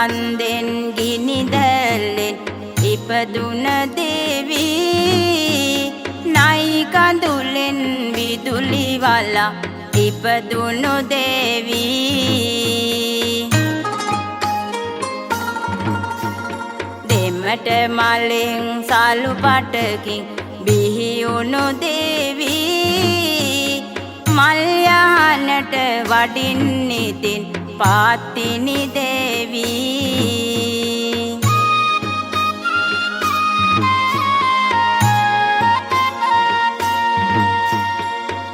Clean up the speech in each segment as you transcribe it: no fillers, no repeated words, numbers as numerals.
කන්දෙන් ගිනිදැල්ලෙන් ඉපදුන දේවී නයි කඳුලෙන් විදුලි වලා ඉපදුණු දේවී දෙමට මලෙන් සලු පටකින් බිහිවුණු දේවී මල් යහනට වඩින්න ඉතින් පාත්තිනි දේවී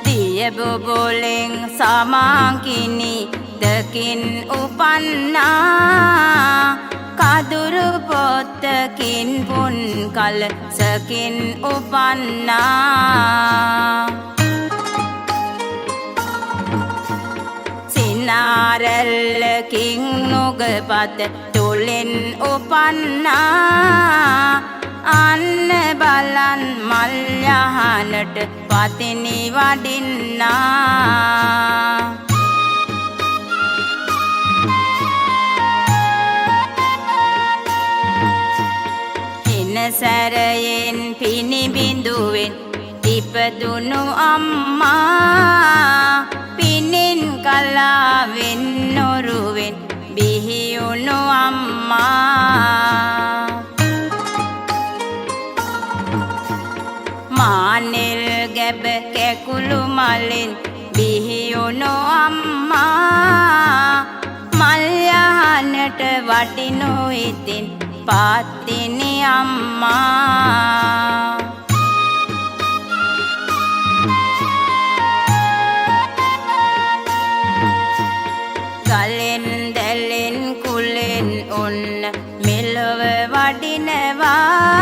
දිය බොබොලෙන් සමාකිනි දකින් උපන්නා කදුරු පොත්තකින් පුන් කල සකින් උපන්නා සිනාරැල්ලකින් නුගපත තුලෙන් උපන්නා අන්න බලන් මල් යහනට පතිනි වඩින්නා සැරයෙන් පිනිබිඳුවෙන් ඉපදුණු අම්මා පිනෙන් කලාවෙන් නොරුවෙන් බිහිවුණු අම්මා මානෙල් ගැබ කැකුළු මලෙන් බිහිවුණු අම්මා මල් යහනට වඩිනු ඉතින් පාත්තිනි අම්මා ගලෙන් දැලෙන් කුලෙන් ඔන්න මෙලොව වඩිනවා